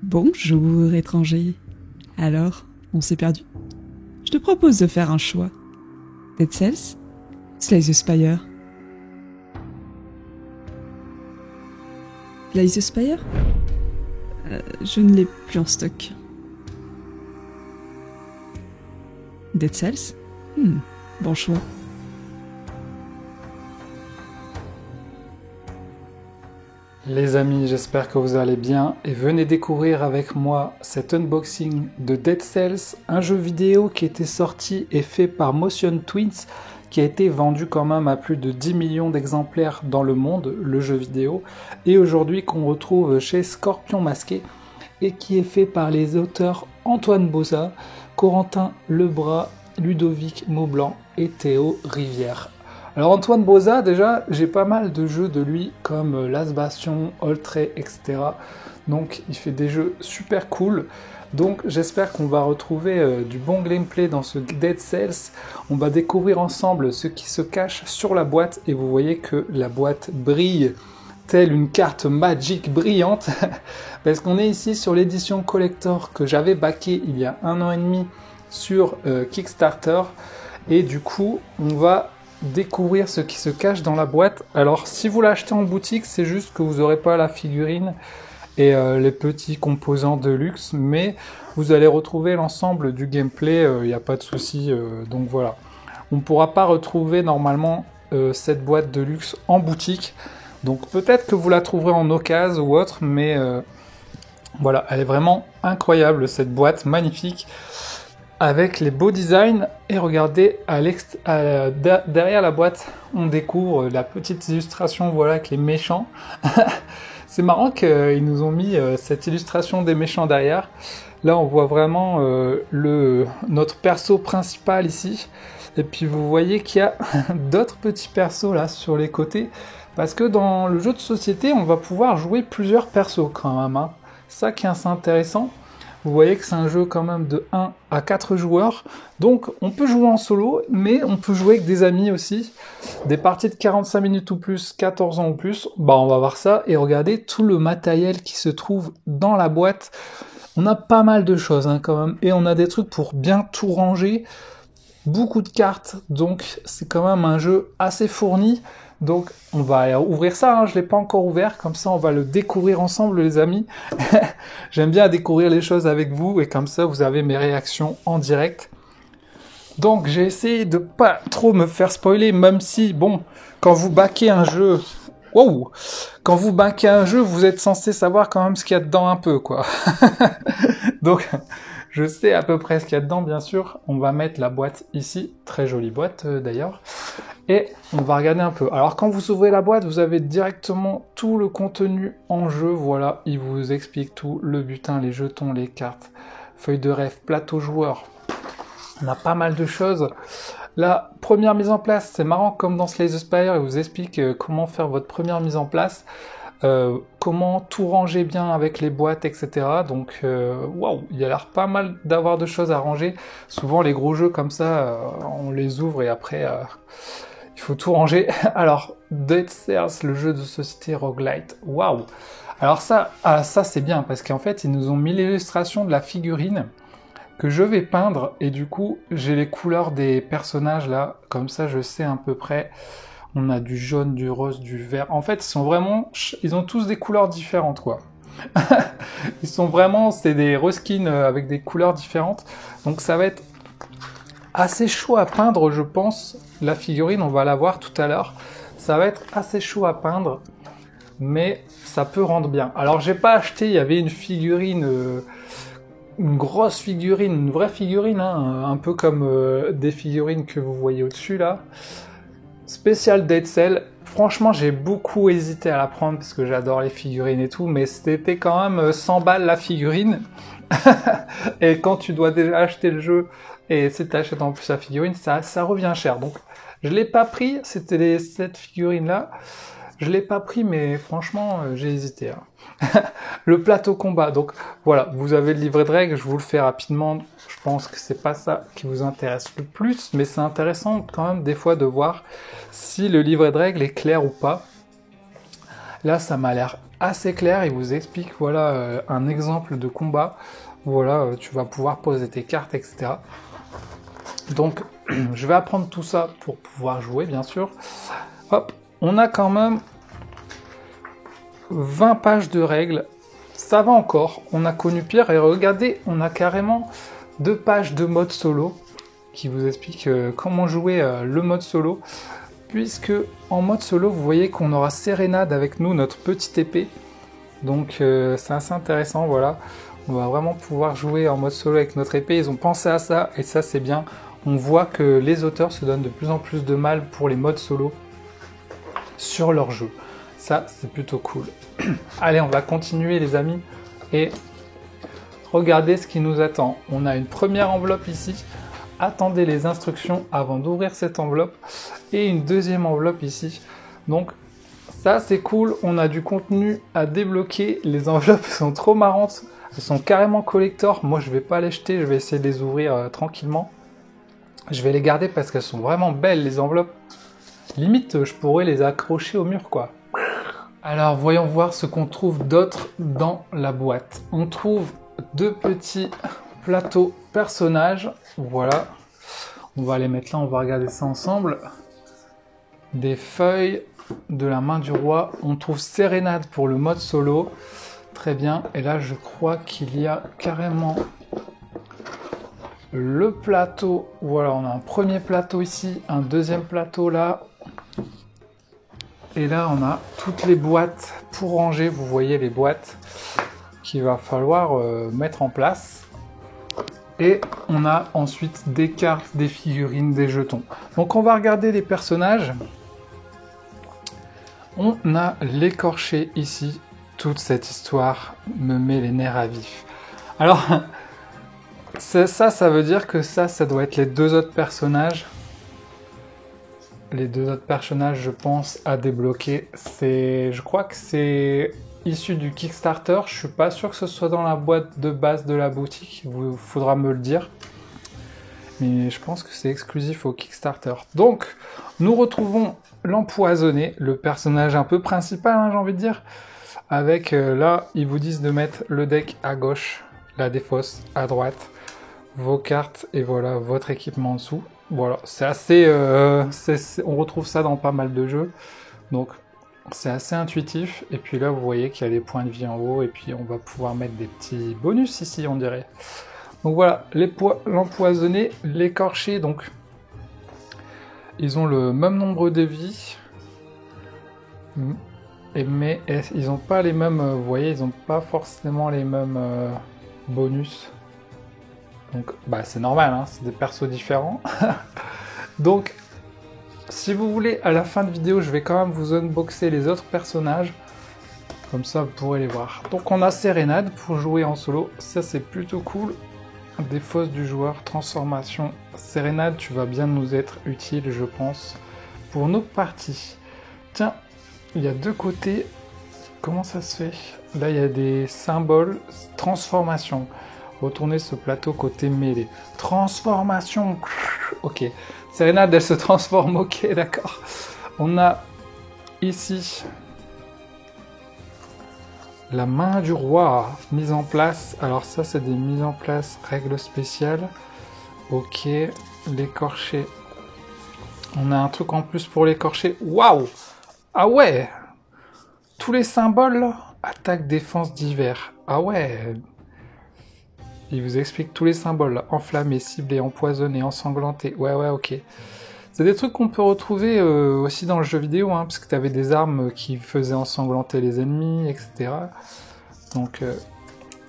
Bonjour, étranger. Alors, on s'est perdu? Je te propose de faire un choix. Dead Cells, Slay the Spire. Slay the Spire? Je ne l'ai plus en stock. Dead Cells? Bon choix. Les amis, j'espère que vous allez bien et venez découvrir avec moi cet unboxing de Dead Cells, un jeu vidéo qui était sorti et fait par Motion Twins, qui a été vendu quand même à plus de 10 millions d'exemplaires dans le monde, le jeu vidéo, et aujourd'hui qu'on retrouve chez Scorpion Masqué et qui est fait par les auteurs Antoine Boza, Corentin Lebras, Ludovic Maublanc et Théo Rivière. Alors Antoine Boza, déjà, j'ai pas mal de jeux de lui, comme Last Bastion, Oltrey, etc. Donc il fait des jeux super cool. Donc j'espère qu'on va retrouver du bon gameplay dans ce Dead Cells. On va découvrir ensemble ce qui se cache sur la boîte. Et vous voyez que la boîte brille telle une carte Magic brillante. Parce qu'on est ici sur l'édition collector que j'avais backé il y a 1 an et demi sur Kickstarter. Et du coup, on va découvrir ce qui se cache dans la boîte. Alors si vous l'achetez en boutique, c'est juste que vous n'aurez pas la figurine et les petits composants de luxe, mais vous allez retrouver l'ensemble du gameplay, il n'y a pas de souci, donc voilà. On ne pourra pas retrouver normalement cette boîte de luxe en boutique, donc peut-être que vous la trouverez en occasion ou autre, mais voilà, elle est vraiment incroyable cette boîte, magnifique, avec les beaux designs. Et regardez, derrière la boîte, on découvre la petite illustration, voilà, avec les méchants. C'est marrant qu'ils nous ont mis cette illustration des méchants derrière. Là, on voit vraiment notre perso principal ici. Et puis, vous voyez qu'il y a d'autres petits persos là sur les côtés. Parce que dans le jeu de société, on va pouvoir jouer plusieurs persos quand même, hein. Ça qui est assez intéressant. Vous voyez que c'est un jeu quand même de 1 à 4 joueurs. Donc on peut jouer en solo, mais on peut jouer avec des amis aussi. Des parties de 45 minutes ou plus, 14 ans ou plus. Bah on va voir ça et regardez tout le matériel qui se trouve dans la boîte. On a pas mal de choses hein, quand même. Et on a des trucs pour bien tout ranger. Beaucoup de cartes. Donc c'est quand même un jeu assez fourni. Donc on va ouvrir ça, hein. Je ne l'ai pas encore ouvert, comme ça on va le découvrir ensemble les amis. J'aime bien découvrir les choses avec vous et comme ça vous avez mes réactions en direct. Donc j'ai essayé de pas trop me faire spoiler, même si, bon, quand vous backez un jeu... Wow! Quand vous backez un jeu, vous êtes censé savoir quand même ce qu'il y a dedans un peu, quoi. Donc... je sais à peu près ce qu'il y a dedans, bien sûr. On va mettre la boîte ici. Très jolie boîte, d'ailleurs. Et on va regarder un peu. Alors, quand vous ouvrez la boîte, vous avez directement tout le contenu en jeu. Voilà, il vous explique tout. Le butin, les jetons, les cartes, feuilles de rêve, plateau joueur. On a pas mal de choses. La première mise en place, c'est marrant, comme dans Slay the Spire, il vous explique comment faire votre première mise en place. Comment tout ranger bien avec les boîtes, etc. Donc, waouh, il y a l'air pas mal d'avoir de choses à ranger. Souvent, les gros jeux comme ça, on les ouvre et après, il faut tout ranger. Alors, Dead Cells, le jeu de société roguelite, waouh. Alors ça c'est bien parce qu'en fait, ils nous ont mis l'illustration de la figurine que je vais peindre et du coup, j'ai les couleurs des personnages là, comme ça, je sais à peu près. On a du jaune, du rose, du vert. En fait, ils ont tous des couleurs différentes, quoi. Ils sont vraiment, c'est des reskins avec des couleurs différentes. Donc ça va être assez chaud à peindre, je pense. La figurine, on va la voir tout à l'heure. Ça va être assez chaud à peindre, mais ça peut rendre bien. Alors, j'ai pas acheté, il y avait une figurine... une grosse figurine, une vraie figurine, hein, un peu comme des figurines que vous voyez au-dessus, là. Spécial Dead Cells, franchement j'ai beaucoup hésité à la prendre parce que j'adore les figurines et tout, mais c'était quand même 100 balles la figurine. Et quand tu dois déjà acheter le jeu et si tu achètes en plus la figurine, ça revient cher. Donc je l'ai pas pris, c'était cette figurine là. Je l'ai pas pris, mais franchement, j'ai hésité. Hein. Le plateau combat, donc voilà, vous avez le livret de règles, je vous le fais rapidement. Je pense que c'est pas ça qui vous intéresse le plus, mais c'est intéressant quand même des fois de voir si le livret de règles est clair ou pas. Là, ça m'a l'air assez clair. Il vous explique, voilà, un exemple de combat. Voilà, tu vas pouvoir poser tes cartes, etc. Donc, je vais apprendre tout ça pour pouvoir jouer, bien sûr. Hop, on a quand même 20 pages de règles. Ça va encore, on a connu pire. Et regardez, on a carrément 2 pages de mode solo qui vous explique comment jouer le mode solo. Puisque en mode solo, vous voyez qu'on aura Sérénade avec nous, notre petite épée. Donc c'est assez intéressant, voilà. On va vraiment pouvoir jouer en mode solo avec notre épée. Ils ont pensé à ça, et ça c'est bien. On voit que les auteurs se donnent de plus en plus de mal pour les modes solo sur leur jeu. Ça, c'est plutôt cool. Allez, on va continuer les amis. Et regardez ce qui nous attend. On a une première enveloppe ici. Attendez les instructions avant d'ouvrir cette enveloppe. Et une deuxième enveloppe ici. Donc, ça c'est cool. On a du contenu à débloquer. Les enveloppes sont trop marrantes. Elles sont carrément collector. Moi, je vais pas les jeter. Je vais essayer de les ouvrir tranquillement. Je vais les garder parce qu'elles sont vraiment belles, les enveloppes. Limite, je pourrais les accrocher au mur, quoi. Alors, voyons voir ce qu'on trouve d'autre dans la boîte. On trouve 2 petits plateaux personnages. Voilà. On va les mettre là, on va regarder ça ensemble. Des feuilles de la main du roi. On trouve Sérénade pour le mode solo. Très bien. Et là, je crois qu'il y a carrément le plateau. Voilà, on a un premier plateau ici, un deuxième plateau là. Et là, on a toutes les boîtes pour ranger. Vous voyez les boîtes qu'il va falloir mettre en place. Et on a ensuite des cartes, des figurines, des jetons. Donc on va regarder les personnages. On a l'écorché ici. Toute cette histoire me met les nerfs à vif. Alors, ça veut dire que ça doit être les 2 autres personnages. Les 2 autres personnages, je pense, à débloquer. Je crois que c'est issu du Kickstarter. Je suis pas sûr que ce soit dans la boîte de base de la boutique. Il faudra me le dire. Mais je pense que c'est exclusif au Kickstarter. Donc, nous retrouvons l'empoisonné, le personnage un peu principal, hein, j'ai envie de dire. Avec, là, ils vous disent de mettre le deck à gauche, la défausse à droite, vos cartes et voilà, votre équipement en dessous. Voilà, c'est assez... on retrouve ça dans pas mal de jeux. Donc, c'est assez intuitif. Et puis là, vous voyez qu'il y a les points de vie en haut. Et puis, on va pouvoir mettre des petits bonus ici, on dirait. Donc voilà, l'empoisonné, l'écorché, donc... Ils ont le même nombre de vies. Mais ils n'ont pas les mêmes... vous voyez, ils n'ont pas forcément les mêmes bonus. Donc, bah, c'est normal, hein, c'est des persos différents. Donc, si vous voulez, à la fin de vidéo, je vais quand même vous unboxer les autres personnages. Comme ça, vous pourrez les voir. Donc, on a Sérénade pour jouer en solo. Ça, c'est plutôt cool. Des fausses du joueur, transformation. Sérénade, tu vas bien nous être utile, je pense, pour nos parties. Tiens, il y a 2 côtés. Comment ça se fait? Là, il y a des symboles. Transformation. Retournez ce plateau côté mêlée. Transformation. Ok. Sérénade, elle se transforme. Ok, d'accord. On a ici la main du roi mise en place. Alors ça, c'est des mises en place règles spéciales. Ok. L'écorché. On a un truc en plus pour l'écorché. Waouh! Ah ouais! Tous les symboles là. Attaque, défense, divers. Ah ouais! Il vous explique tous les symboles là. Enflammé, ciblé, empoisonné, ensanglanté. Ouais, ok. C'est des trucs qu'on peut retrouver aussi dans le jeu vidéo, hein, parce que tu avais des armes qui faisaient ensanglanter les ennemis, etc. Donc,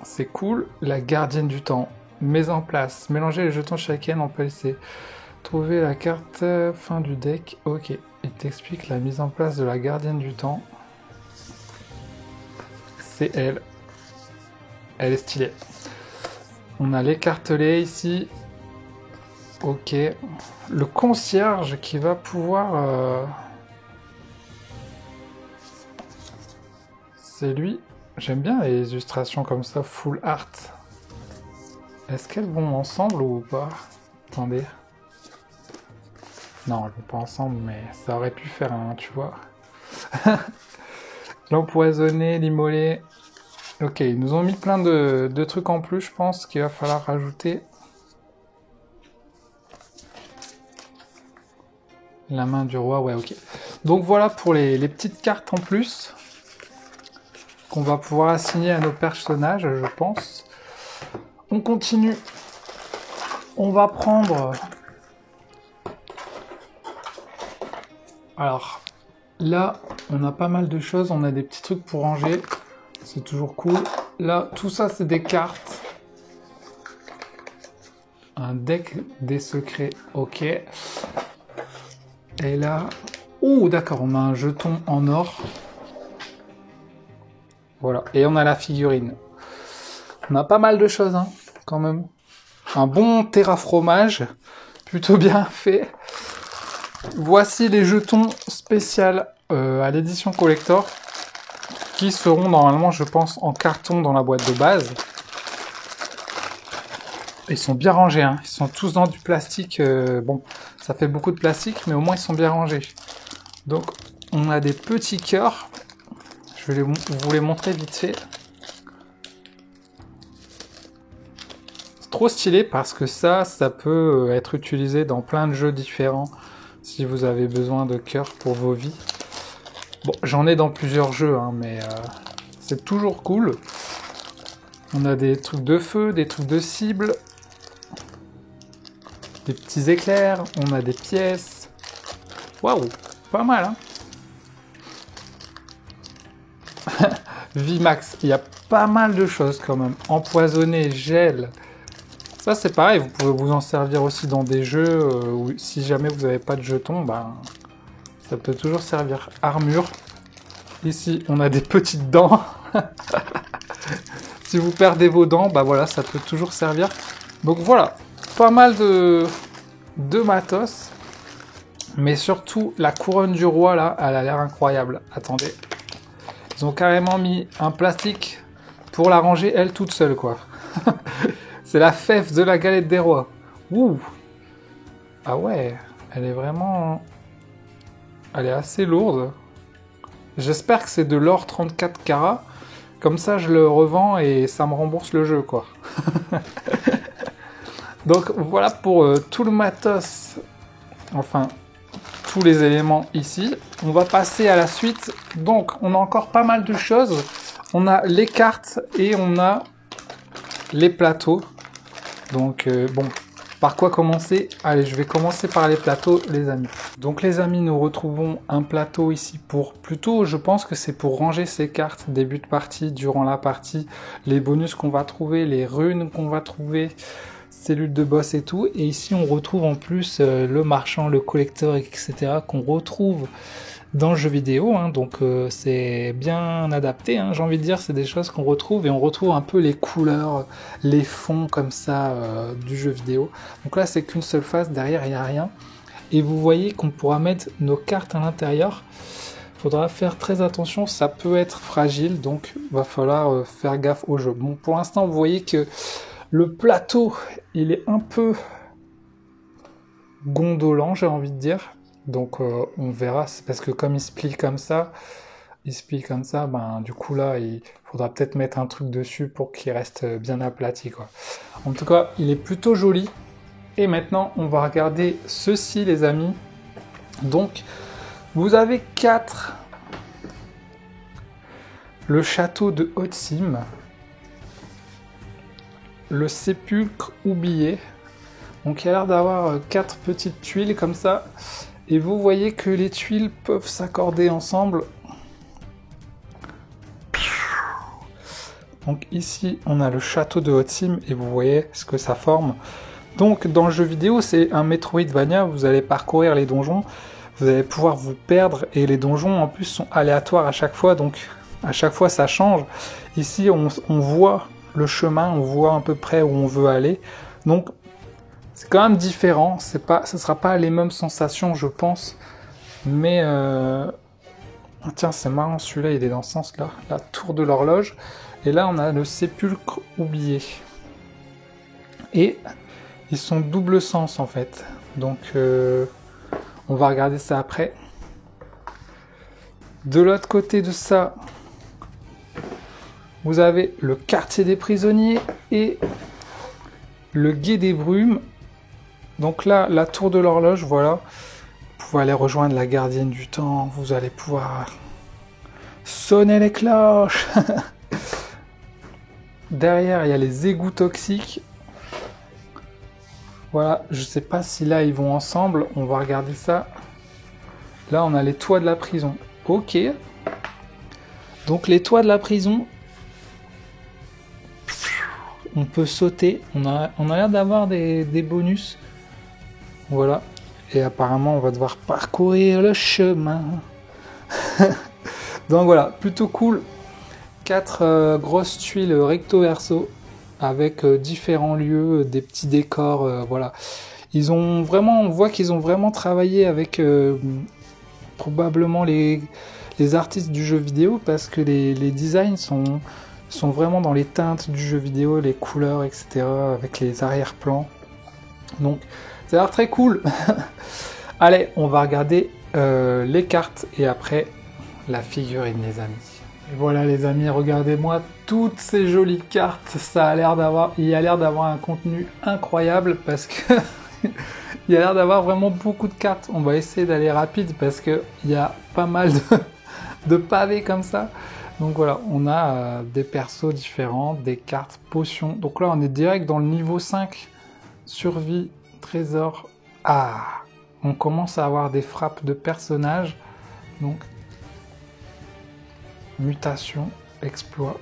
c'est cool. La gardienne du temps. Mise en place. Mélanger les jetons chacun, on peut laisser. Trouver la carte fin du deck. Ok. Il t'explique la mise en place de la gardienne du temps. C'est elle. Elle est stylée. On a l'écartelé ici. Ok. Le concierge qui va pouvoir... C'est lui. J'aime bien les illustrations comme ça, full art. Est-ce qu'elles vont ensemble ou pas? Attendez. Non, elles vont pas ensemble, mais ça aurait pu faire un, tu vois. L'empoisonné, l'immolé. Ok, ils nous ont mis plein de trucs en plus, je pense, qu'il va falloir rajouter. La main du roi, ouais, ok. Donc voilà pour les petites cartes en plus qu'on va pouvoir assigner à nos personnages, je pense. On continue. On va prendre... Alors, là, on a pas mal de choses. On a des petits trucs pour ranger. C'est toujours cool. Là, tout ça, c'est des cartes. Un deck des secrets, ok. Et là... Oh, d'accord, on a un jeton en or. Voilà, et on a la figurine. On a pas mal de choses, hein, quand même. Un bon terrafromage, plutôt bien fait. Voici les jetons spéciaux à l'édition collector, qui seront normalement, je pense, en carton dans la boîte de base. Ils sont bien rangés, hein. Ils sont tous dans du plastique. Bon, ça fait beaucoup de plastique, mais au moins ils sont bien rangés. Donc, on a des petits cœurs. Je vais vous les montrer vite fait. C'est trop stylé parce que ça peut être utilisé dans plein de jeux différents si vous avez besoin de cœurs pour vos vies. Bon, j'en ai dans plusieurs jeux, hein, mais c'est toujours cool. On a des trucs de feu, des trucs de cible, des petits éclairs, on a des pièces. Waouh, pas mal, hein. Vimax, il y a pas mal de choses quand même. Empoisonné, gel. Ça c'est pareil, vous pouvez vous en servir aussi dans des jeux où si jamais vous n'avez pas de jetons, ben, ça peut toujours servir. Armure. Ici, on a des petites dents. Si vous perdez vos dents, bah voilà, ça peut toujours servir. Donc voilà, pas mal de matos. Mais surtout, la couronne du roi, là, elle a l'air incroyable. Attendez. Ils ont carrément mis un plastique pour la ranger, elle, toute seule, quoi. C'est la fève de la galette des rois. Ouh. Ah ouais, elle est vraiment... Elle est assez lourde. J'espère que c'est de l'or 34 carats. Comme ça, je le revends et ça me rembourse le jeu, quoi. Donc, voilà pour tout le matos. Enfin... tous les éléments ici. On va passer à la suite. Donc, on a encore pas mal de choses. On a les cartes et on a les plateaux. Donc, bon, par quoi commencer? Allez, je vais commencer par les plateaux, les amis. Donc, les amis, nous retrouvons un plateau ici pour... Plutôt, je pense que c'est pour ranger ces cartes, début de partie, durant la partie, les bonus qu'on va trouver, les runes qu'on va trouver... cellules de boss et tout, et ici on retrouve en plus le marchand, le collector, etc. qu'on retrouve dans le jeu vidéo, hein, donc c'est bien adapté, hein, j'ai envie de dire, c'est des choses qu'on retrouve, et on retrouve un peu les couleurs, les fonds comme ça du jeu vidéo. Donc là c'est qu'une seule face, derrière il n'y a rien, et vous voyez qu'on pourra mettre nos cartes à l'intérieur. Faudra faire très attention, ça peut être fragile, donc va falloir faire gaffe au jeu. Bon, pour l'instant vous voyez que le plateau, il est un peu gondolant, j'ai envie de dire. Donc on verra, c'est parce que comme il se plie comme ça, ben du coup là, il faudra peut-être mettre un truc dessus pour qu'il reste bien aplati, quoi. En tout cas, il est plutôt joli. Et maintenant, on va regarder ceci, les amis. Donc, vous avez 4. Le château de Hotsim. Le sépulcre oublié. Donc il y a l'air d'avoir 4 petites tuiles comme ça. Et vous voyez que les tuiles peuvent s'accorder ensemble. Donc ici on a le château de Hotsim et vous voyez ce que ça forme. Donc dans le jeu vidéo c'est un Metroidvania, vous allez parcourir les donjons. Vous allez pouvoir vous perdre et les donjons en plus sont aléatoires à chaque fois. Donc à chaque fois ça change. Ici on voit le chemin, on voit à peu près où on veut aller. Donc c'est quand même différent, ce sera pas les mêmes sensations je pense. Mais tiens c'est marrant, celui-là il est dans ce sens là, la tour de l'horloge. Et là on a le sépulcre oublié. Et ils sont double sens en fait. Donc on va regarder ça après. De l'autre côté de ça, Vous avez le quartier des prisonniers et le guet des brumes. Donc là, la tour de l'horloge, voilà. Vous pouvez aller rejoindre la gardienne du temps. Vous allez pouvoir sonner les cloches. Derrière, il y a les égouts toxiques. Voilà, je sais pas si là, ils vont ensemble. On va regarder ça. Là, on a les toits de la prison. Ok. Donc les toits de la prison, on peut sauter. On a l'air d'avoir des bonus. Voilà. Et apparemment, on va devoir parcourir le chemin. Donc voilà, plutôt cool. 4 grosses tuiles recto verso avec différents lieux, des petits décors. Voilà. Ils ont vraiment, on voit qu'ils ont vraiment travaillé avec probablement les artistes du jeu vidéo parce que les designs sont vraiment dans les teintes du jeu vidéo, les couleurs, etc. avec les arrière-plans. Donc ça a l'air très cool. Allez, on va regarder les cartes et après la figurine, les amis. Et voilà les amis, regardez-moi toutes ces jolies cartes. Ça a l'air il y a l'air d'avoir un contenu incroyable parce que il y a l'air d'avoir vraiment beaucoup de cartes. On va essayer d'aller rapide parce que il y a pas mal de pavés comme ça. Donc voilà, on a des persos différents, des cartes, potions. Donc là, on est direct dans le niveau 5. Survie, trésor. Ah, on commence à avoir des frappes de personnages. Donc, mutation, exploit.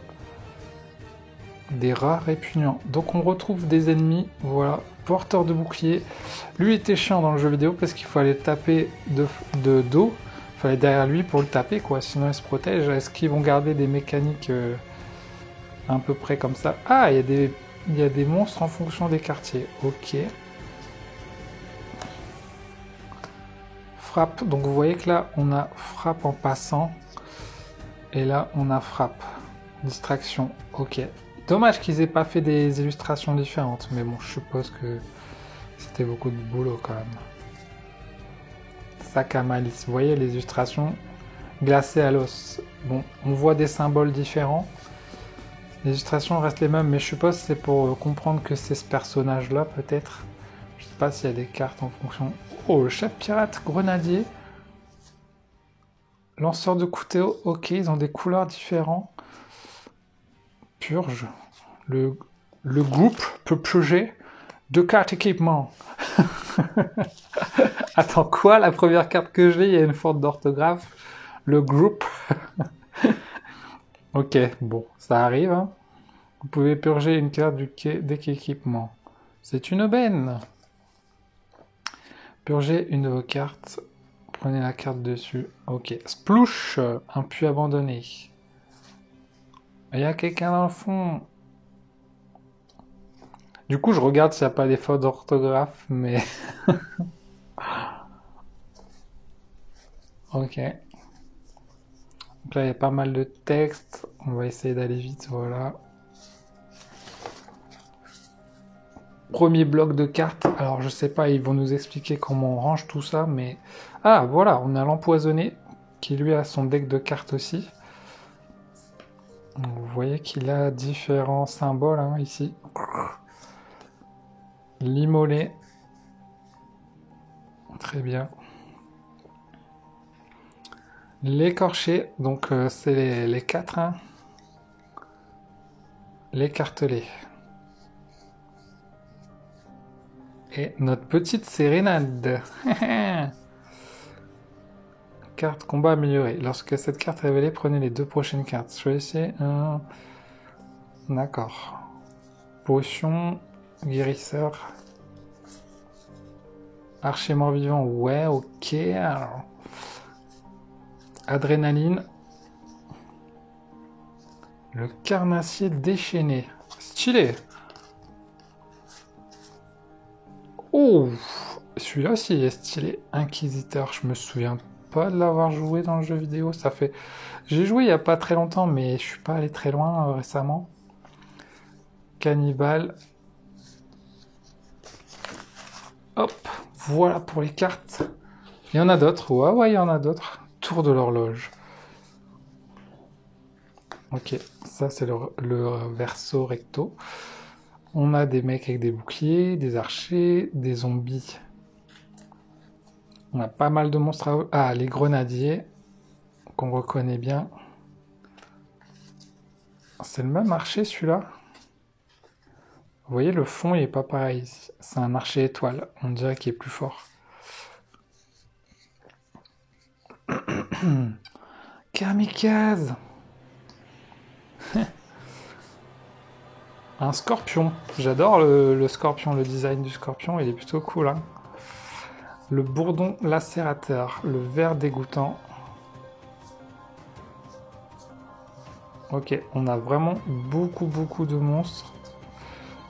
Des rats répugnants. Donc on retrouve des ennemis, voilà, porteur de bouclier. Lui était chiant dans le jeu vidéo parce qu'il fallait taper de dos. Il fallait derrière lui pour le taper, quoi, sinon il se protège. Est-ce qu'ils vont garder des mécaniques à peu près comme ça? Ah, il y a des monstres en fonction des quartiers. Ok. Frappe. Donc vous voyez que là, on a frappe en passant. Et là, on a frappe. Distraction. Ok. Dommage qu'ils aient pas fait des illustrations différentes. Mais bon, je suppose que c'était beaucoup de boulot quand même. Sac à malice. Vous voyez les illustrations glacées à l'os. Bon, on voit des symboles différents. Les illustrations restent les mêmes, mais je suppose que c'est pour comprendre que c'est ce personnage-là, peut-être. Je sais pas s'il y a des cartes en fonction. Oh, le chef pirate, grenadier. Lanceur de couteau, ok, ils ont des couleurs différentes. Purge. Le groupe peut purger 2 cartes équipement. Attends, quoi? La première carte que j'ai, il y a une faute d'orthographe. Le groupe. Ok, bon, ça arrive. Hein. Vous pouvez purger une carte du deck équipement. C'est une aubaine. Purger une de vos cartes. Prenez la carte dessus. Ok. Splouche, un puits abandonné. Il y a quelqu'un dans le fond. Du coup, je regarde s'il n'y a pas des fautes d'orthographe, mais... Ok. Donc là, il y a pas mal de texte. On va essayer d'aller vite, voilà. Premier bloc de cartes. Alors, je sais pas, ils vont nous expliquer comment on range tout ça, mais... Ah, voilà, on a l'empoisonné, qui lui a son deck de cartes aussi. Donc, vous voyez qu'il a différents symboles, hein, ici. L'immolé. Très bien. L'écorché, donc c'est les 4. Hein. L'écartelé. Et notre petite sérénade. Carte combat améliorée. Lorsque cette carte est révélée, prenez les 2 prochaines cartes. Choisissez un... D'accord. Potion, guérisseur. Archer mort-vivant, ouais, ok. Alors... Adrénaline. Le carnassier déchaîné. Stylé. Oh, celui-là aussi est stylé. Inquisiteur, je me souviens pas de l'avoir joué dans le jeu vidéo. Ça fait... J'ai joué il y a pas très longtemps, mais je suis pas allé très loin récemment. Cannibale. Hop, voilà pour les cartes. Il y en a d'autres. Ouais, il y en a d'autres. Tour de l'horloge. Ok, Ça, c'est le verso recto. On a des mecs avec des boucliers, des archers, des zombies. On a pas mal de monstres à... Ah, les grenadiers, qu'on reconnaît bien. C'est le même archer, celui-là. Vous voyez, le fond, il est pas pareil. C'est un archer étoile. On dirait qu'il est plus fort. Kamikaze. Un scorpion. J'adore le scorpion, le design du scorpion, il est plutôt cool. Hein. Le bourdon lacérateur, le ver dégoûtant. Ok, on a vraiment beaucoup de monstres.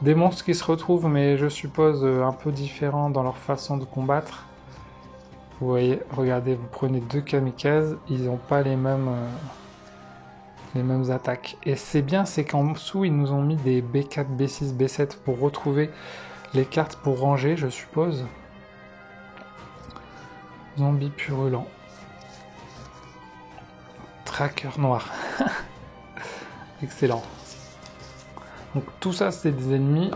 Des monstres qui se retrouvent, mais je suppose un peu différents dans leur façon de combattre. Vous voyez, regardez, vous prenez 2 kamikazes, ils n'ont pas les mêmes attaques. Et c'est bien, c'est qu'en dessous, ils nous ont mis des B4, B6, B7 pour retrouver les cartes pour ranger, je suppose. Zombie purulent. Tracker noir. Excellent. Donc tout ça, c'est des ennemis.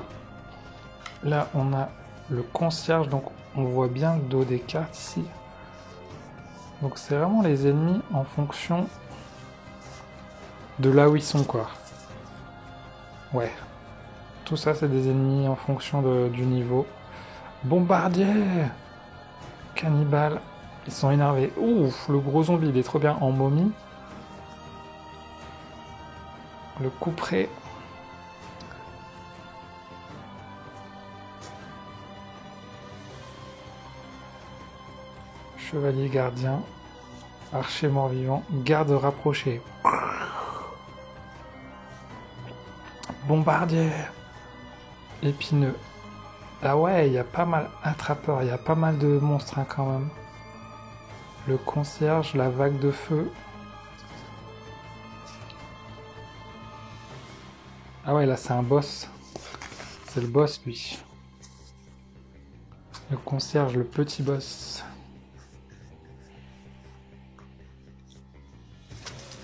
Là, on a le concierge, donc on voit bien le dos des cartes ici. Donc c'est vraiment les ennemis en fonction de là où ils sont, quoi. Ouais. Tout ça, c'est des ennemis en fonction du niveau. Bombardier! Cannibale. Ils sont énervés. Ouf, le gros zombie, il est trop bien en momie. Le couperet. Chevalier gardien. Archer mort-vivant. Garde rapproché. Bombardier. Épineux. Ah ouais, il y a pas mal... Attrapeur, il y a pas mal de monstres hein, quand même. Le concierge, la vague de feu. Ah ouais, là c'est un boss. C'est le boss lui. Le concierge, le petit boss.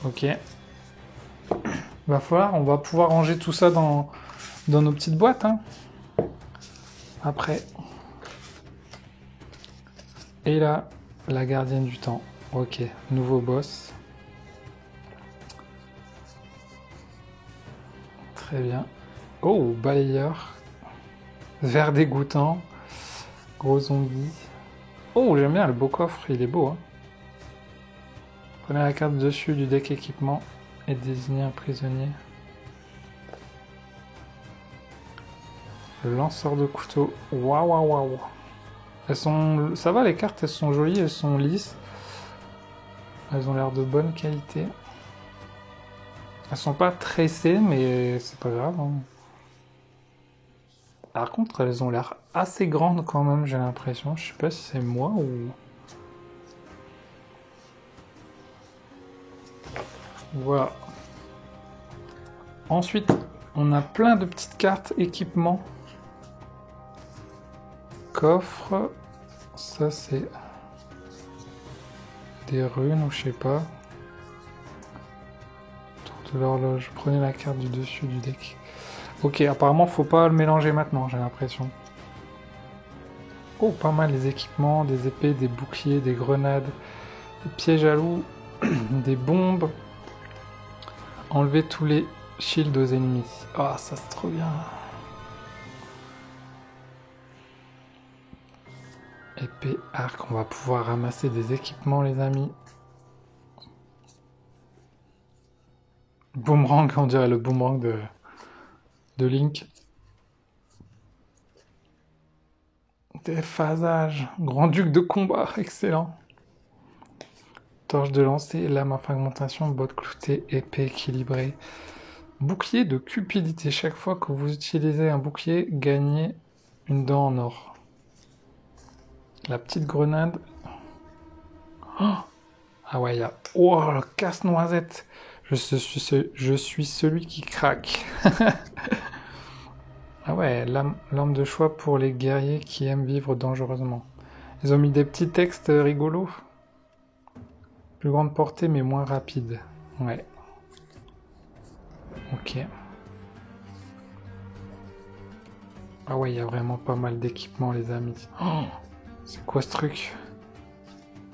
Ok. On va pouvoir ranger tout ça dans nos petites boîtes. Hein. Après. Et là, la gardienne du temps. Ok, nouveau boss. Très bien. Oh, balayeur. Vert dégoûtant. Gros zombie. Oh, j'aime bien le beau coffre, il est beau. Hein. Prenez la carte dessus du deck équipement et désignez un prisonnier. Le lanceur de couteau. Waouh, waouh, waouh. Elles sont... Ça va, les cartes, elles sont jolies, elles sont lisses. Elles ont l'air de bonne qualité. Elles sont pas tressées, mais c'est pas grave. Hein. Par contre, elles ont l'air assez grandes quand même, j'ai l'impression. Je sais pas si c'est moi ou... Voilà. Ensuite, on a plein de petites cartes équipement. Coffre. Ça, c'est... des runes ou je sais pas. Tour de l'horloge. Prenez la carte du dessus du deck. Ok, apparemment, faut pas le mélanger maintenant, j'ai l'impression. Oh, pas mal les équipements, des épées, des boucliers, des grenades, des pièges à loups, des bombes. Enlever tous les shields aux ennemis. Ah, ça c'est trop bien. Épée, arc, on va pouvoir ramasser des équipements, les amis. Boomerang, on dirait le boomerang de Link. Déphasage, grand-duc de combat, excellent. Torche de lancer, lame à fragmentation, botte cloutée, épée équilibrée. Bouclier de cupidité. Chaque fois que vous utilisez un bouclier, gagnez une dent en or. La petite grenade. Oh ah ouais, il y a... Oh, le casse-noisette. Je suis celui qui craque. Ah ouais, l'arme de choix pour les guerriers qui aiment vivre dangereusement. Ils ont mis des petits textes rigolos. Plus grande portée mais moins rapide. Ouais. Ok. Ah ouais, il y a vraiment pas mal d'équipements, les amis. Oh, c'est quoi ce truc?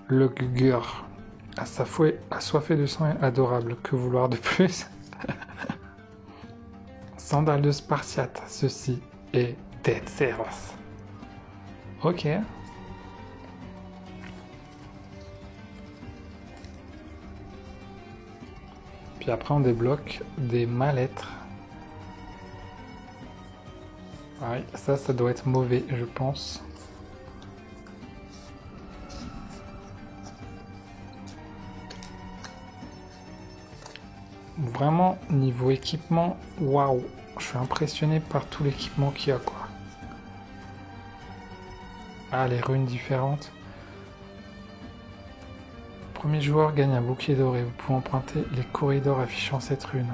Le Gugger. Assoiffé de sang et adorable. Que vouloir de plus? Sandales de Spartiate. Ceci est Dead Cells. Ok. Puis après, on débloque des mal-être. Ouais, ça doit être mauvais, je pense. Vraiment, niveau équipement, waouh! Je suis impressionné par tout l'équipement qu'il y a, quoi. Ah, les runes différentes. Premier joueur gagne un bouclier doré. Vous pouvez emprunter les corridors affichant cette rune.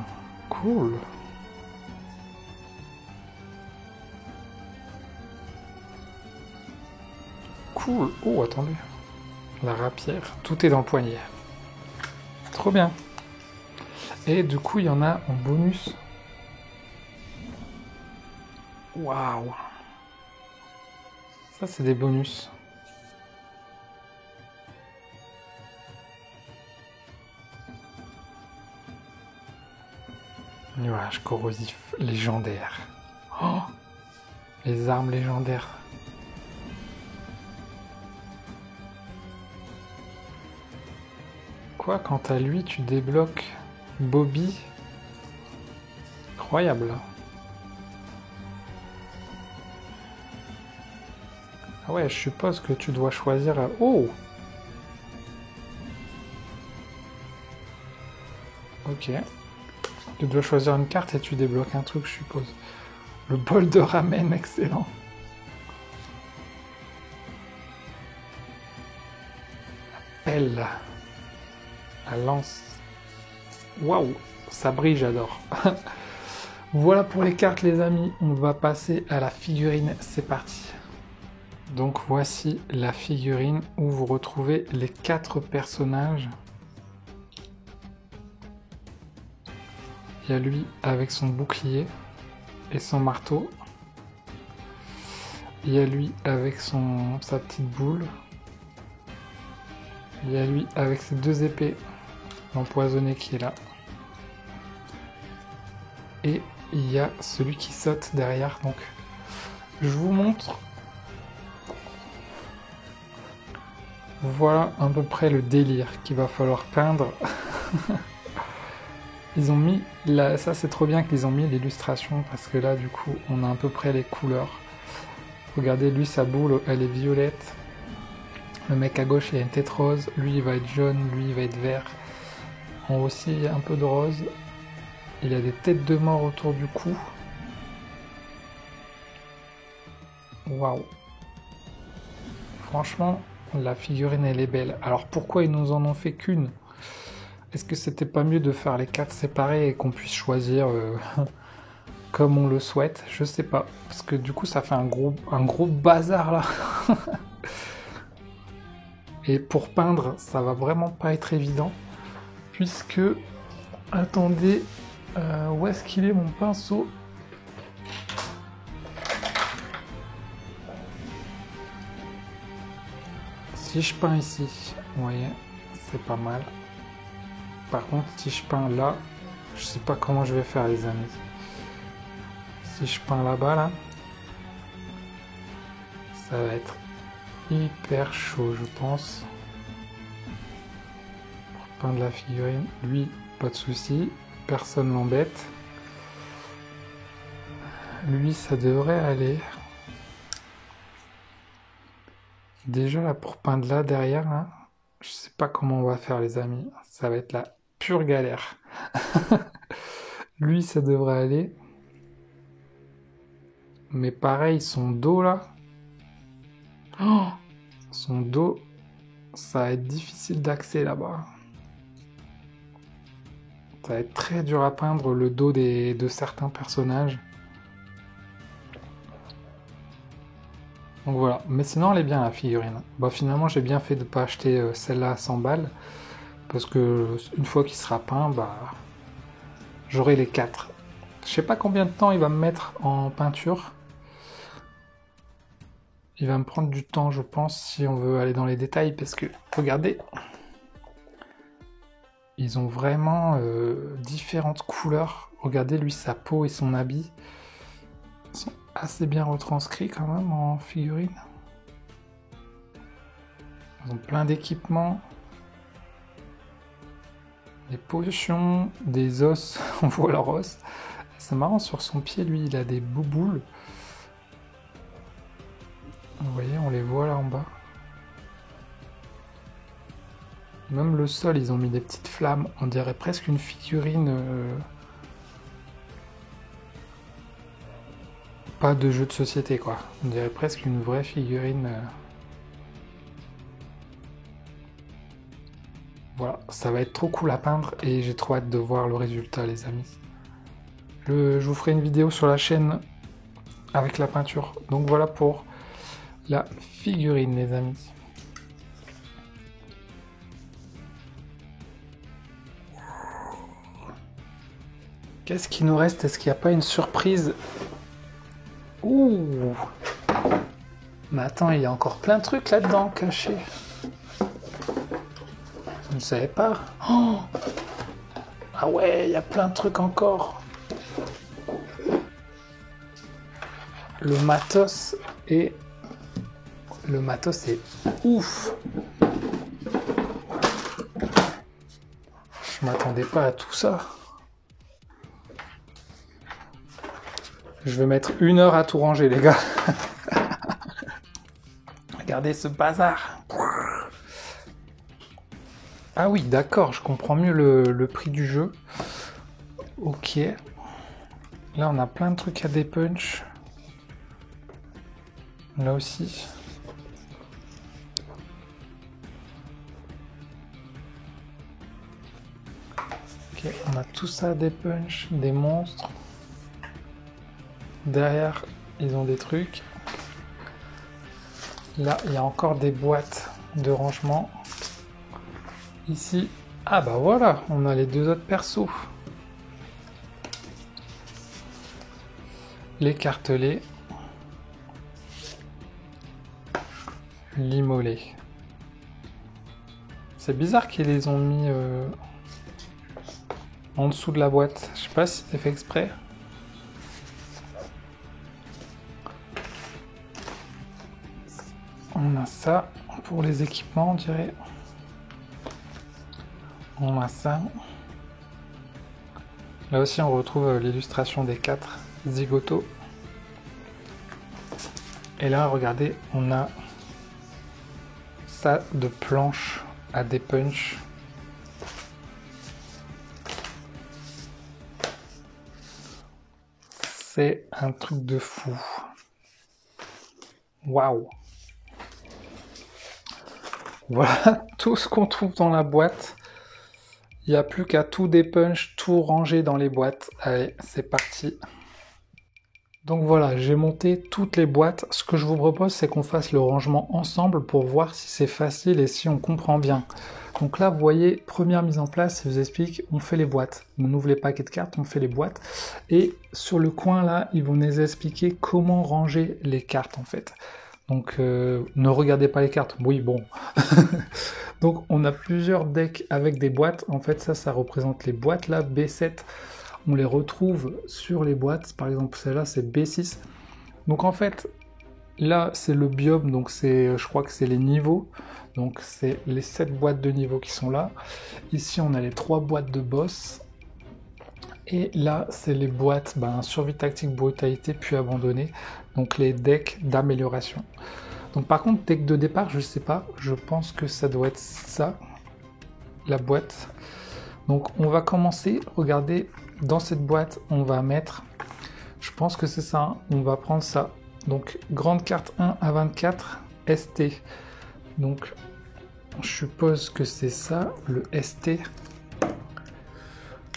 Cool! Cool! Oh, attendez. La rapière. Tout est dans le poignet. Trop bien! Et du coup, il y en a en bonus. Waouh! Ça, c'est des bonus. Nuage corrosif légendaire. Oh! Les armes légendaires. Quoi, quant à lui, tu débloques Bobby. Incroyable. Ah ouais, je suppose que tu dois choisir... Oh! Ok. Tu dois choisir une carte et tu débloques un truc, je suppose. Le bol de ramen, excellent. La pelle. La lance. Waouh! Ça brille, j'adore. Voilà pour les cartes, les amis. On va passer à la figurine. C'est parti. Donc voici la figurine où vous retrouvez les 4 personnages. Il y a lui avec son bouclier et son marteau. Il y a lui avec sa petite boule. Il y a lui avec ses 2 épées, l'empoisonné qui est là. Et il y a celui qui saute derrière. Donc je vous montre. Voilà à peu près le délire qu'il va falloir peindre. Ils ont mis, ça c'est trop bien qu'ils ont mis l'illustration parce que là du coup on a à peu près les couleurs. Regardez, lui sa boule elle est violette. Le mec à gauche il a une tête rose, lui il va être jaune, lui il va être vert. En haut aussi il y a un peu de rose. Il a des têtes de mort autour du cou. Waouh. Franchement, la figurine elle est belle. Alors pourquoi ils nous en ont fait qu'une? Est-ce que c'était pas mieux de faire les 4 séparés et qu'on puisse choisir comme on le souhaite? Je sais pas. Parce que du coup ça fait un gros bazar là. Et pour peindre, ça va vraiment pas être évident. Puisque... Attendez... où est-ce qu'il est mon pinceau? Si je peins ici, vous voyez, c'est pas mal. Par contre, si je peins là, je sais pas comment je vais faire, les amis. Si je peins là-bas, là, ça va être hyper chaud, je pense. Pour peindre la figurine, lui, pas de souci, personne l'embête. Lui, ça devrait aller. Déjà, là, pour peindre là, derrière, là, je sais pas comment on va faire, les amis. Ça va être la pure galère. Lui, ça devrait aller. Mais pareil, son dos, là. Oh, son dos, ça va être difficile d'accès là-bas. Ça va être très dur à peindre le dos de certains personnages. Donc voilà, mais sinon elle est bien la figurine. Bah finalement j'ai bien fait de ne pas acheter celle-là à 100 balles. Parce que une fois qu'il sera peint, bah j'aurai les 4. Je sais pas combien de temps il va me mettre en peinture. Il va me prendre du temps, je pense, si on veut aller dans les détails, parce que, regardez, ils ont vraiment différentes couleurs. Regardez, lui, sa peau et son habit sont assez bien retranscrits quand même en figurine. Ils ont plein d'équipements. Des potions, des os, on voit leurs os. C'est marrant, sur son pied, lui, il a des bouboules. Vous voyez, on les voit là en bas. Même le sol, ils ont mis des petites flammes. On dirait presque une figurine... Pas de jeu de société, quoi. On dirait presque une vraie figurine... Voilà, ça va être trop cool à peindre et j'ai trop hâte de voir le résultat, les amis. Je vous ferai une vidéo sur la chaîne avec la peinture. Donc voilà pour la figurine, les amis. Qu'est-ce qui nous reste? Est-ce qu'il n'y a pas une surprise? Ouh! Mais attends, il y a encore plein de trucs là-dedans cachés. Je ne savais pas. Oh, ah ouais, il y a plein de trucs encore. Le matos est ouf. Je m'attendais pas à tout ça. Je vais mettre 1 heure à tout ranger, les gars. Regardez ce bazar. Ah oui, d'accord, je comprends mieux le prix du jeu. Ok. Là, on a plein de trucs à dépunch. Là aussi. Ok, on a tout ça à dépunch, des monstres. Derrière, ils ont des trucs. Là, il y a encore des boîtes de rangement. Ici, ah bah voilà, on a les 2 autres persos. L'écartelé. L'immolé. C'est bizarre qu'ils les ont mis en dessous de la boîte. Je sais pas si c'est fait exprès. On a ça pour les équipements, on dirait. On a ça. Là aussi, on retrouve l'illustration des 4 zigotos. Et là, regardez, on a ça de planches à dépunch. C'est un truc de fou. Waouh! Voilà tout ce qu'on trouve dans la boîte. Il n'y a plus qu'à tout dépunch, tout ranger dans les boîtes. Allez, c'est parti. Donc voilà, j'ai monté toutes les boîtes. Ce que je vous propose, c'est qu'on fasse le rangement ensemble pour voir si c'est facile et si on comprend bien. Donc là, vous voyez, première mise en place, je vous explique, on fait les boîtes. On ouvre les paquets de cartes, on fait les boîtes. Et sur le coin là, ils vont nous expliquer comment ranger les cartes en fait. Donc ne regardez pas les cartes, oui bon. Donc on a plusieurs decks avec des boîtes. En fait ça représente les boîtes là, B7. On les retrouve sur les boîtes. Par exemple celle-là c'est B6. Donc en fait là c'est le biome, donc je crois que c'est les niveaux. Donc c'est les 7 boîtes de niveau qui sont là. Ici on a les 3 boîtes de boss. Et là, c'est les boîtes survie tactique, brutalité, puis abandonné. Donc les decks d'amélioration. Donc par contre, deck de départ, je sais pas. Je pense que ça doit être ça, la boîte. Donc on va commencer. Regardez, dans cette boîte, on va mettre... Je pense que c'est ça. Hein, on va prendre ça. Donc grande carte 1 à 24, ST. Donc je suppose que c'est ça, le ST.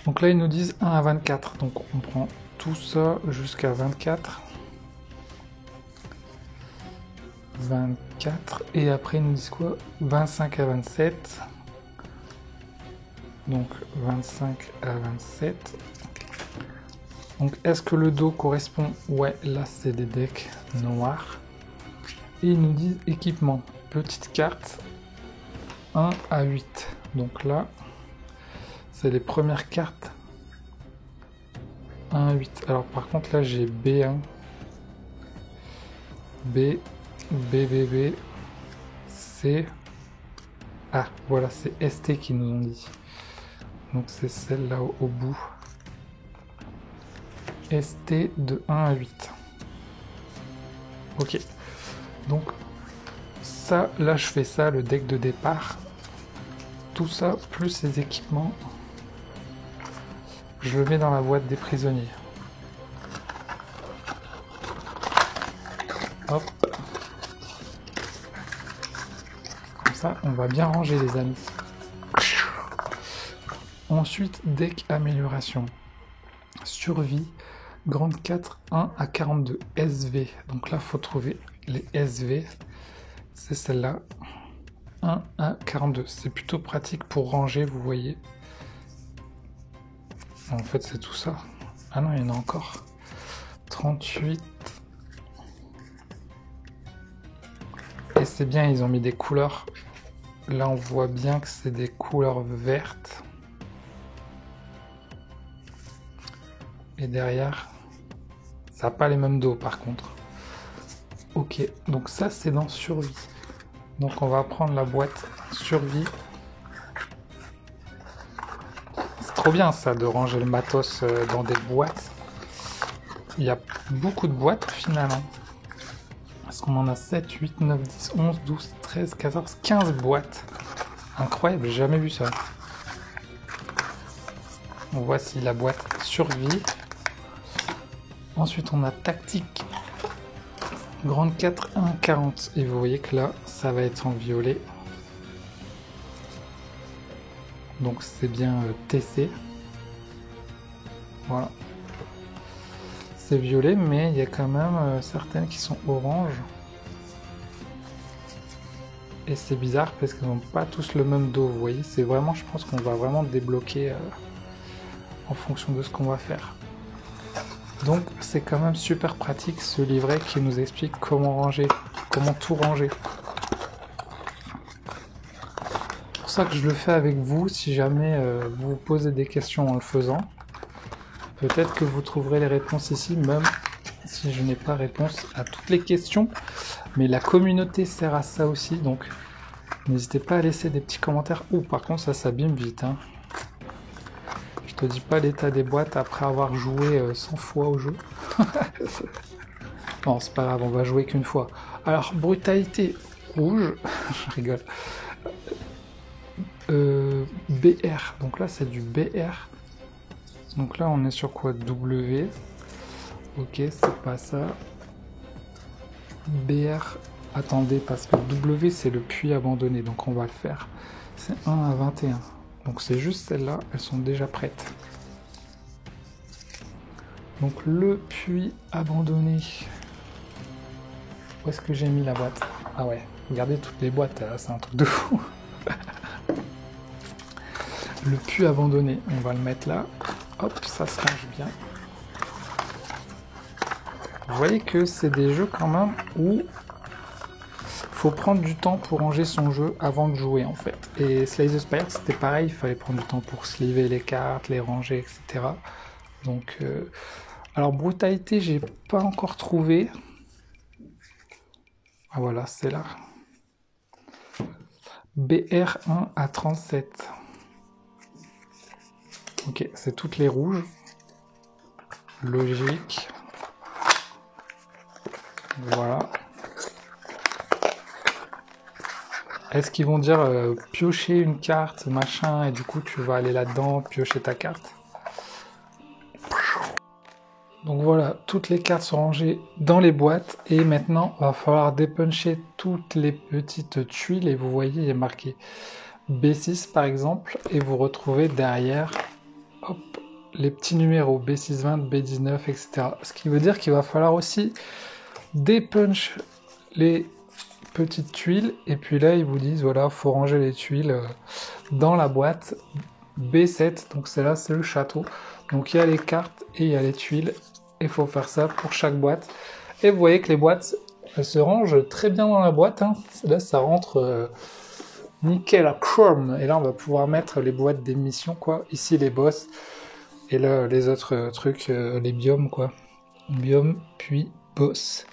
Donc là, ils nous disent 1 à 24. Donc on prend tout ça jusqu'à 24. 24. Et après, ils nous disent quoi? 25 à 27. Donc 25 à 27. Donc est-ce que le dos correspond? Ouais, là c'est des decks noirs. Et ils nous disent équipement. Petite carte 1 à 8. Donc là, c'est les premières cartes 1 à 8. Alors par contre là j'ai B1, B, B, C. Ah voilà, c'est ST qui nous ont dit. Donc c'est celle-là au bout. ST de 1 à 8. Ok. Donc ça, là je fais ça, le deck de départ. Tout ça, plus les équipements, je le mets dans la boîte des prisonniers. Hop. Comme ça, on va bien ranger les amis. Ensuite, deck amélioration. Survie, grande 4, 1 à 42, SV. Donc là, il faut trouver les SV. C'est celle-là. 1 à 42. C'est plutôt pratique pour ranger, vous voyez. En fait, c'est tout ça. Ah non, il y en a encore. 38. Et c'est bien, ils ont mis des couleurs. Là, on voit bien que c'est des couleurs vertes. Et derrière, ça n'a pas les mêmes dos par contre. Ok, donc ça c'est dans survie. Donc on va prendre la boîte survie. C'est trop bien ça de ranger le matos dans des boîtes. Il y a beaucoup de boîtes finalement. Parce qu'on en a 7, 8, 9, 10, 11, 12, 13, 14, 15 boîtes. Incroyable, j'ai jamais vu ça. Voici la boîte survie. Ensuite on a tactique. Grande 4, 1, 40. Et vous voyez que là, ça va être en violet. Donc c'est bien TC. Voilà. C'est violet, mais il y a quand même certaines qui sont orange. Et c'est bizarre parce qu'ils n'ont pas tous le même dos, vous voyez. C'est vraiment, je pense qu'on va vraiment débloquer en fonction de ce qu'on va faire. Donc c'est quand même super pratique ce livret qui nous explique comment ranger, comment tout ranger. C'est pour ça que je le fais avec vous, si jamais vous vous posez des questions en le faisant. Peut-être que vous trouverez les réponses ici, même si je n'ai pas réponse à toutes les questions. Mais la communauté sert à ça aussi, donc n'hésitez pas à laisser des petits commentaires. Ouh, par contre ça s'abîme vite, hein. Je te dis pas l'état des boîtes après avoir joué 100 fois au jeu. Non, c'est pas grave, on va jouer qu'une fois. Alors, brutalité rouge, je rigole. BR, donc là c'est du BR. Donc là on est sur quoi? W. Ok, c'est pas ça. BR, attendez, parce que W c'est le puits abandonné, donc on va le faire. C'est 1 à 21. Donc c'est juste celles-là, elles sont déjà prêtes. Donc le puits abandonné. Où est-ce que j'ai mis la boîte? Ah ouais, regardez toutes les boîtes, c'est un truc de fou. Le puits abandonné, on va le mettre là. Hop, ça se range bien. Vous voyez que c'est des jeux quand même où faut prendre du temps pour ranger son jeu avant de jouer en fait. Et Slay the Spire c'était pareil, il fallait prendre du temps pour sliver les cartes, les ranger, etc. Donc, alors brutalité, j'ai pas encore trouvé. Ah voilà, c'est là. BR1 à 37. Ok, c'est toutes les rouges. Logique. Voilà. Est-ce qu'ils vont dire piocher une carte, machin, et du coup tu vas aller là-dedans, piocher ta carte? Donc voilà, toutes les cartes sont rangées dans les boîtes, et maintenant il va falloir dépuncher toutes les petites tuiles, et vous voyez, il est marqué B6 par exemple, et vous retrouvez derrière, hop, les petits numéros B620, B19, etc. Ce qui veut dire qu'il va falloir aussi dépunch les petites tuiles, et puis là ils vous disent voilà, faut ranger les tuiles dans la boîte B7, donc c'est là, c'est le château. Donc il y a les cartes et il y a les tuiles. Il faut faire ça pour chaque boîte. Et vous voyez que les boîtes, elles se rangent très bien dans la boîte. Hein. Là, ça rentre nickel à chrome. Et là, on va pouvoir mettre les boîtes d'émission, quoi. Ici, les boss. Et là, les autres trucs, les biomes, quoi. Biome, puis boss.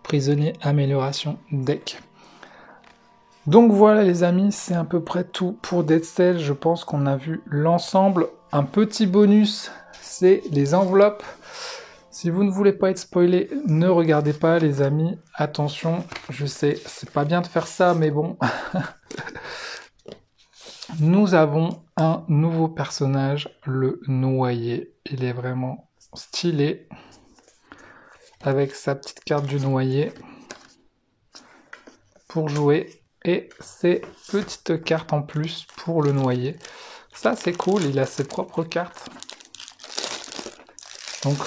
Prisonnier, amélioration, deck. Donc voilà les amis, c'est à peu près tout pour Dead Cells. Je pense qu'on a vu l'ensemble. Un petit bonus, c'est les enveloppes. Si vous ne voulez pas être spoilé, ne regardez pas les amis. Attention, je sais, c'est pas bien de faire ça, mais bon. Nous avons un nouveau personnage, le Noyer. Il est vraiment stylé. Avec sa petite carte du Noyer. Pour jouer. Et ses petites cartes en plus pour le Noyer. Ça, c'est cool. Il a ses propres cartes. Donc,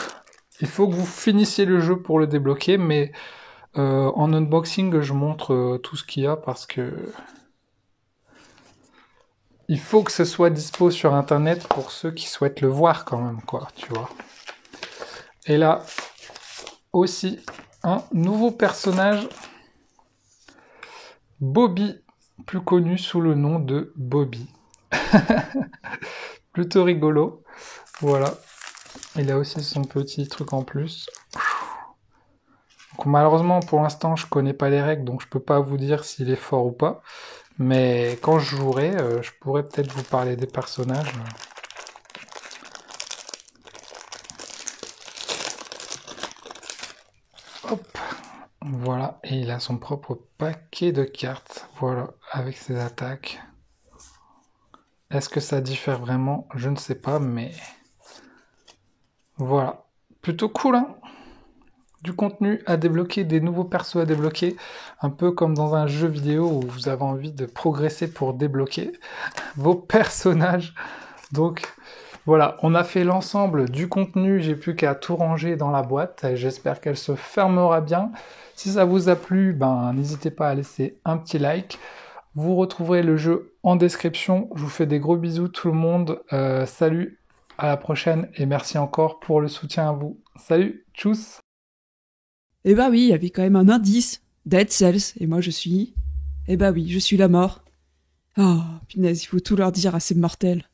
il faut que vous finissiez le jeu pour le débloquer. Mais en unboxing, je montre tout ce qu'il y a parce que il faut que ce soit dispo sur Internet pour ceux qui souhaitent le voir quand même, quoi, tu vois. Et là, aussi, un nouveau personnage... Bobby, plus connu sous le nom de Bobby. Plutôt rigolo. Voilà. Il a aussi son petit truc en plus. Donc, malheureusement, pour l'instant, je connais pas les règles, donc je peux pas vous dire s'il est fort ou pas. Mais quand je jouerai, je pourrais peut-être vous parler des personnages. Hop. Voilà, et il a son propre paquet de cartes, voilà, avec ses attaques. Est-ce que ça diffère vraiment? Je ne sais pas, mais voilà. Plutôt cool, hein? Du contenu à débloquer, des nouveaux persos à débloquer, un peu comme dans un jeu vidéo où vous avez envie de progresser pour débloquer vos personnages. Donc voilà, on a fait l'ensemble du contenu, j'ai plus qu'à tout ranger dans la boîte, j'espère qu'elle se fermera bien. Si ça vous a plu, n'hésitez pas à laisser un petit like. Vous retrouverez le jeu en description. Je vous fais des gros bisous tout le monde. Salut, à la prochaine et merci encore pour le soutien à vous. Salut, tchuss. Eh bah oui, il y avait quand même un indice. Dead Cells. Et moi je suis... Eh bah oui, je suis la mort. Oh, punaise, il faut tout leur dire à ces mortels.